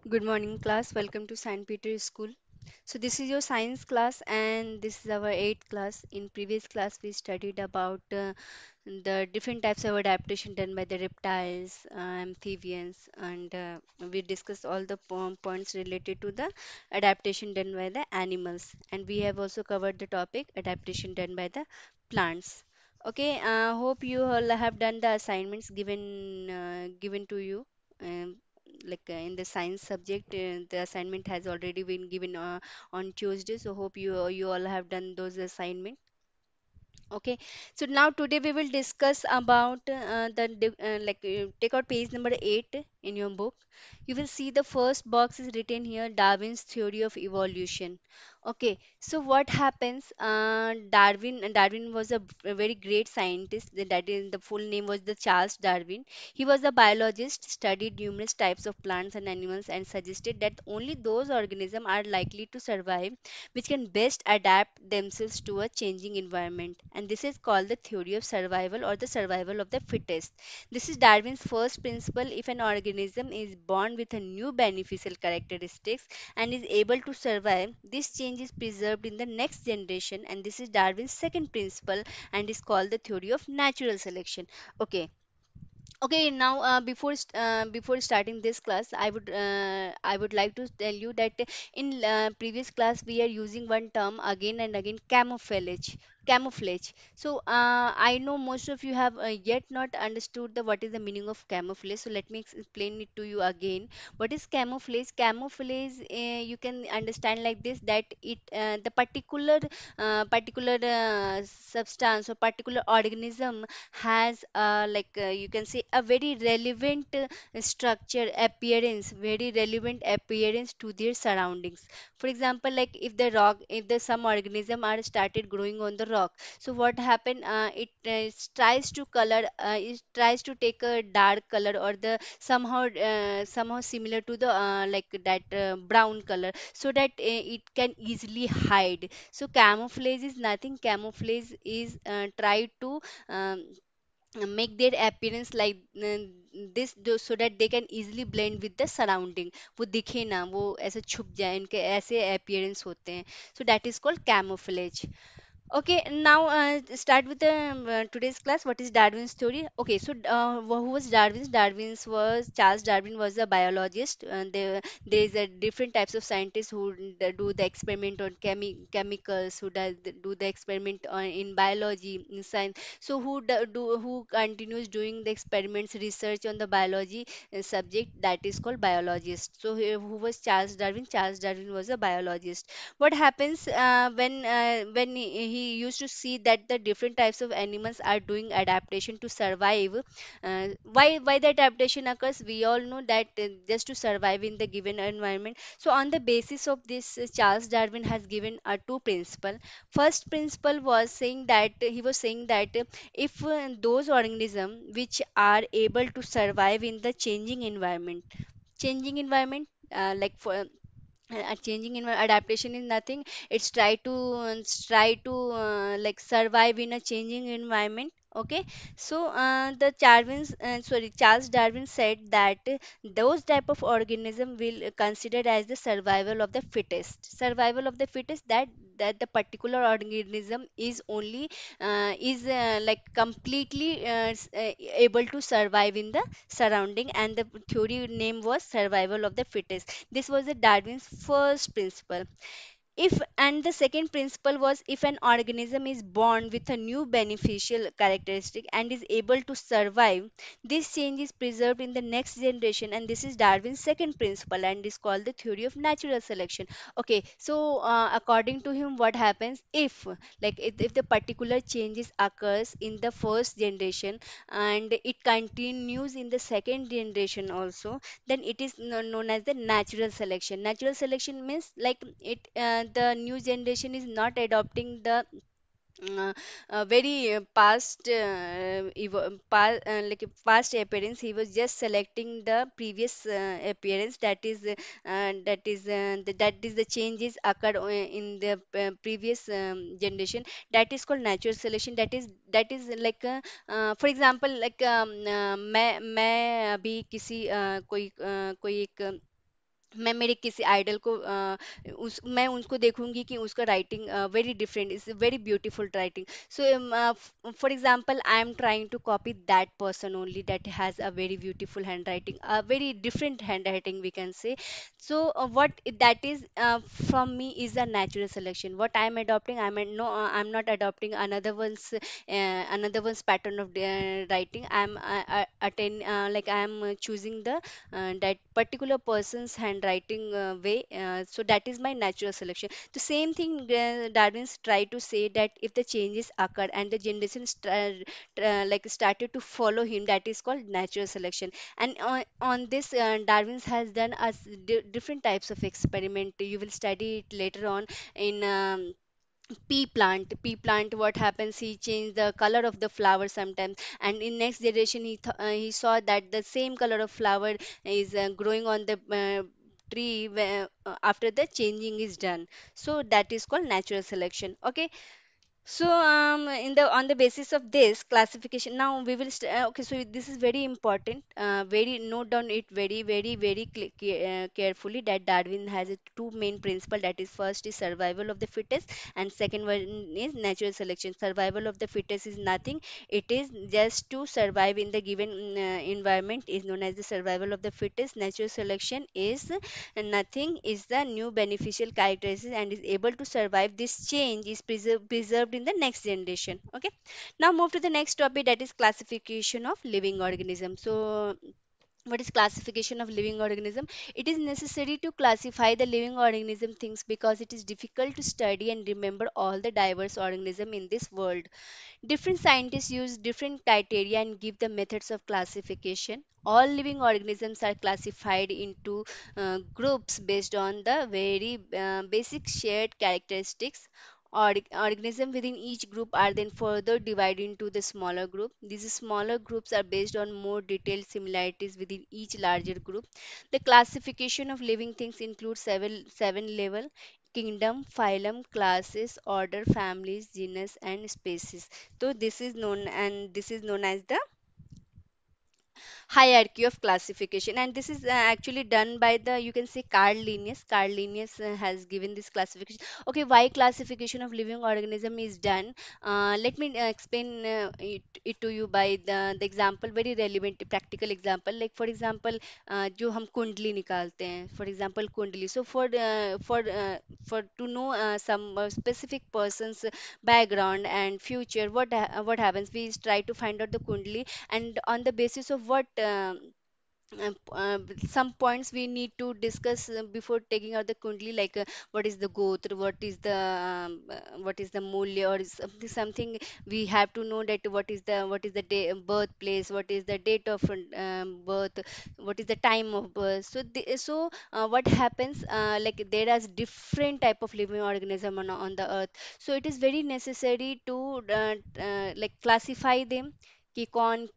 Good morning, class. Welcome to St. Peter's School. So, this is your science class, and this is our eighth class. In previous class, we studied about the different types of adaptation done by the reptiles, amphibians, and we discussed all the points related to the adaptation done by the animals. And we have also covered the topic adaptation done by the plants. Okay, hope you all have done the assignments given to you. Um, in the science subject, the assignment has already been given on Tuesday. So hope you all have done those assignments. Okay, so now today we will discuss about take out page number 8 in your book. You will see the first box is written here Darwin's theory of evolution. Okay, so what happens? Darwin was a very great scientist. That is, the full name was the Charles Darwin. He was a biologist, studied numerous types of plants and animals, and suggested that only those organisms are likely to survive which can best adapt themselves to a changing environment. And this is called the theory of survival or the survival of the fittest. This is Darwin's first principle. If an organism is born with a new beneficial characteristics and is able to survive, this change is preserved in the next generation. And this is Darwin's second principle and is called the theory of natural selection. Okay, okay, now before starting this class, I would like to tell you that in previous class we are using one term again and again, camouflage. Camouflage. So I know most of you have yet not understood the what is the meaning of camouflage. So let me explain it to you again. What is camouflage? Camouflage, you can understand like this, that the particular substance or particular organism has you can say a very relevant structure appearance, very relevant appearance to their surroundings. For example, like if the some organism are started growing on the rock, so what happen, it tries to color, it tries to take a dark color or the somehow similar to the that brown color, so that it can easily hide. So camouflage is nothing. Camouflage is try to um, make their appearance like so that they can easily blend with the surrounding. वो दिखे ना, वो ऐसे छुप जाए, इनके ऐसे appearance होते हैं. So that is called camouflage. Okay, now start with the today's class. What is Darwin's theory? Okay, so who was Darwin's? Darwin's was Charles Darwin was a biologist. There is a different types of scientists who do the experiment on chemicals, who do the experiment on in biology, in science. So who continues doing the experiments, research on the biology subject, that is called biologist. So who was Charles Darwin? Charles Darwin was a biologist. What happens when he used to see that the different types of animals are doing adaptation to survive. Why that adaptation occurs? We all know that just to survive in the given environment. So on the basis of this, Charles Darwin has given two principle. First principle was saying that he was saying that if those organisms which are able to survive in the changing environment, like for a changing in adaptation is nothing. It's try to like survive in a changing environment. Okay, so Charles Darwin said that those type of organism will considered as the survival of the fittest, that the particular organism is only like completely able to survive in the surrounding, and the theory name was survival of the fittest. This was the Darwin's first principle. If and the second principle was if an organism is born with a new beneficial characteristic and is able to survive, this change is preserved in the next generation, and this is Darwin's second principle and is called the theory of natural selection. Okay, so according to him, what happens if if the particular changes occurs in the first generation and it continues in the second generation also, then it is known as the natural selection. Natural selection means like the new generation is not adopting the uh, very like a past appearance. He was just selecting the previous appearance, that is the changes occurred in the previous generation. That is called natural selection. That is like for example, like मैं अभी किसी कोई कोई एक मैं मेरे किसी idol को उस मैं उनको देखूंगी कि उसका writing very different is very beautiful writing. So for example I am trying to copy that person only that has a very ब्यूटीफul handwriting, a very different handwriting we can say. So what that is from me is a natural selection. What I am adopting, no, I'm not adopting another one's pattern of writing. I'm attend like I am choosing the that particular person's handwriting way. So that is my natural selection. The same thing Darwin's try to say that if the changes occur and the generation like started to follow him, that is called natural selection. And on this, Darwin's has done us different types of experiment. You will study it later on in. Pea plant, what happens, he changed the color of the flower sometimes, and in next generation he saw that the same color of flower is growing on the tree after the changing is done. So that is called natural selection. Okay. So in the on the basis of this classification, now we will okay. So this is very important. Very note down it very carefully that Darwin has two main principle. That is, first is survival of the fittest, and second one is natural selection. Survival of the fittest is nothing. It is just to survive in the given environment is known as the survival of the fittest. Natural selection is nothing, is the new beneficial characteristics and is able to survive this change, is preserved in the next generation. Okay. Now move to the next topic, that is classification of living organism. So what is classification of living organism? It is necessary to classify the living organism things because it is difficult to study and remember all the diverse organism in this world. Different scientists use different criteria and give the methods of classification. All living organisms are classified into groups based on the very basic shared characteristics. Organisms within each group are then further divided into the smaller group. These smaller groups are based on more detailed similarities within each larger group. The classification of living things includes seven level: kingdom, phylum, classes, order, families, genus, and species. So this is known as the hierarchy of classification, and this is actually done by the, you can say, Carl Linnaeus has given this classification. Okay, why classification of living organism is done? Let me explain it to you by the example, very relevant practical example. Like for example, जो हम कुंडली निकालते हैं, for example कुंडली. So for to know some specific person's background and future, what happens, we try to find out the kundli, and on the basis of what uh, uh, some points we need to discuss before taking out the kundli, like what is the gotra, what is the mulya, or something we have to know, that what is the day, birthplace, what is the date of birth, what is the time of birth. So what happens, like there are different type of living organism on the earth. So it is very necessary to like classify them कि कौन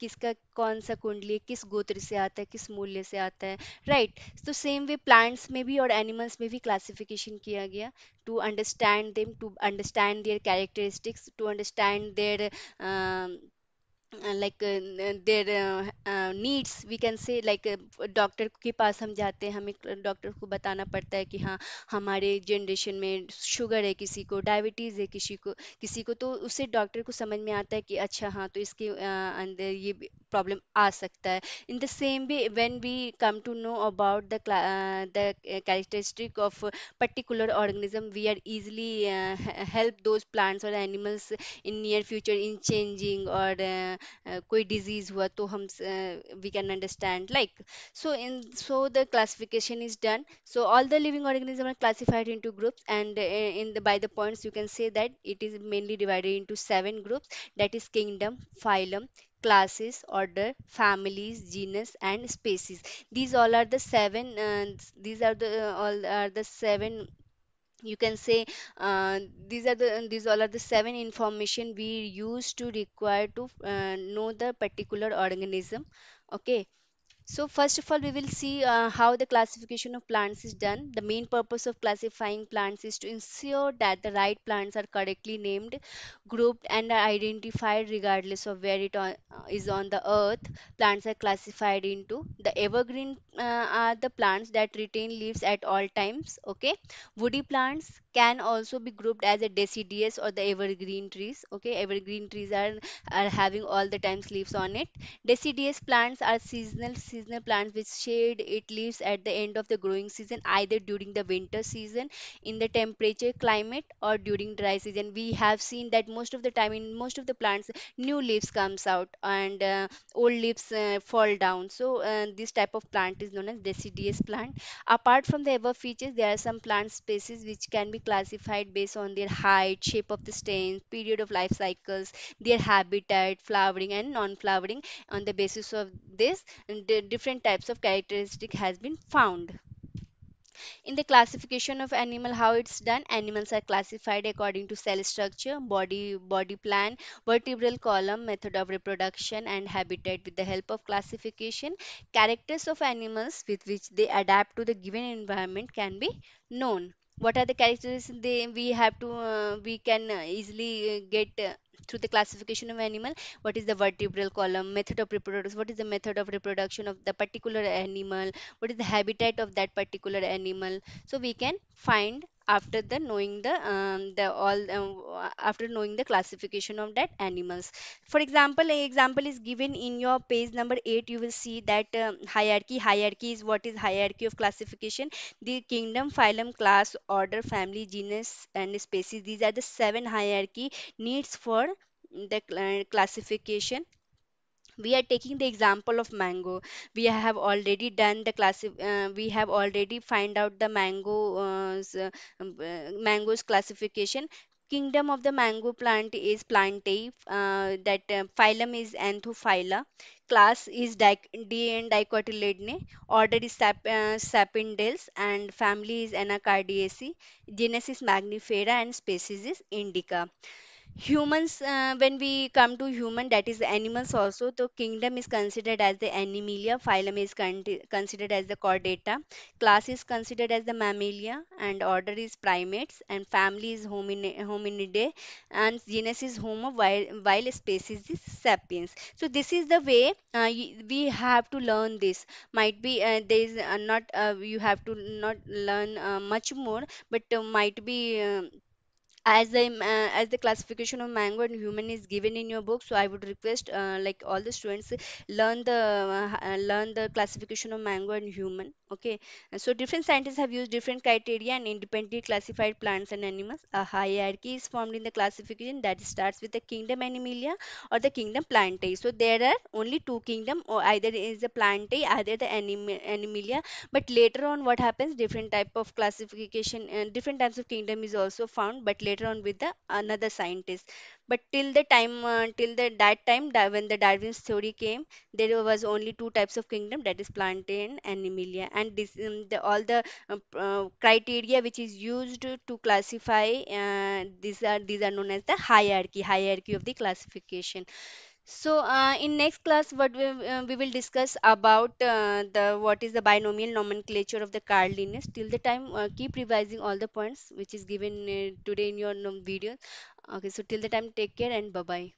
किसका कौन सा कुंडली किस गोत्र से आता है, किस मूल्य से आता है. राइट. तो सेम वे प्लांट्स में भी और एनिमल्स में भी क्लासिफिकेशन किया गया, to understand them, to understand their characteristics, to understand their like their needs, we can say. Like doctor के पास हम जाते हैं, हमें डॉक्टर को बताना पड़ता है कि हाँ, हमारे जनरेशन में शुगर है, किसी को डायबिटीज़ है, किसी को तो उससे डॉक्टर को समझ में आता है कि अच्छा हाँ, तो इसके अंदर ये प्रॉब्लम आ सकता है. In the same way, when we come to know about the characteristic of a particular organism, we are easily help those plants or animals in near future in changing, or कोई disease हुआ तो हम we can understand, like. So the classification is done. So all the living organisms are classified into groups, and in the by the points you can say that it is mainly divided into seven groups, that is kingdom, phylum, classes, order, families, genus, and species. These all are the seven these are the all are the seven, you can say, these all are the seven information we use to require to know the particular organism. Okay. So first of all, we will see how the classification of plants is done. The main purpose of classifying plants is to ensure that the right plants are correctly named, grouped, and are identified regardless of where is on the earth. Plants are classified into the evergreen are the plants that retain leaves at all times. Okay, woody plants can also be grouped as a deciduous or the evergreen trees. Okay, evergreen trees are having all the times leaves on it. Deciduous plants are seasonal plants which shed its leaves at the end of the growing season, either during the winter season in the temperature climate or during dry season. We have seen that most of the time in most of the plants, new leaves comes out and old leaves fall down. So this type of plant is known as deciduous plant. Apart from the above features, there are some plant species which can be classified based on their height, shape of the stems, period of life cycles, their habitat, flowering and non-flowering. On the basis of this, the different types of characteristic has been found. In the classification of animal, how it's done, animals are classified according to cell structure, body plan, vertebral column, method of reproduction, and habitat. With the help of classification, characters of animals with which they adapt to the given environment can be known. What are the characters they we have to we can easily get through the classification of animal? What is the vertebral column, method of reproduction, what is the method of reproduction of the particular animal, what is the habitat of that particular animal? So we can find after the knowing the all after knowing the classification of that animals. For example, a example is given in your page number 8. You will see that hierarchy is what is hierarchy of classification. The kingdom, phylum, class, order, family, genus, and species, these are the seven hierarchy needs for the classification. We are taking the example of mango. We have already done the we have already find out the mango's classification. Kingdom of the mango plant is plantae, that phylum is Anthophylla, class is Dicotyledone, order is Sapindales, and family is Anacardiaceae, genus is Magnifera, and species is Indica. Humans, when we come to human, that is animals also, the kingdom is considered as the Animalia, phylum is considered as the Chordata, class is considered as the Mammalia, and order is primates, and family is Hominidae, and genus is Homo, while species is Sapiens. So this is the way we have to learn this. Might be there is not you have to not learn much more, but might be. As the classification of mango and human is given in your book, so I would request like all the students learn the classification of mango and human. Okay. So different scientists have used different criteria and independently classified plants and animals. A hierarchy is formed in the classification that starts with the kingdom Animalia or the kingdom Plantae. So there are only two kingdom, or either is the Plantae, either the Animalia. But later on, what happens, different type of classification and different types of kingdom is also found, but later on with the another scientist. But till the time till the that time when the Darwin's theory came, there was only two types of kingdom, that is Plantae and Animalia. And this all the criteria which is used to classify these are known as the hierarchy of the classification. So, in next class, we will discuss about the what is the binomial nomenclature of the Carl Linnaeus. Till the time, keep revising all the points which is given today in your video. Okay, so till the time, take care and bye bye.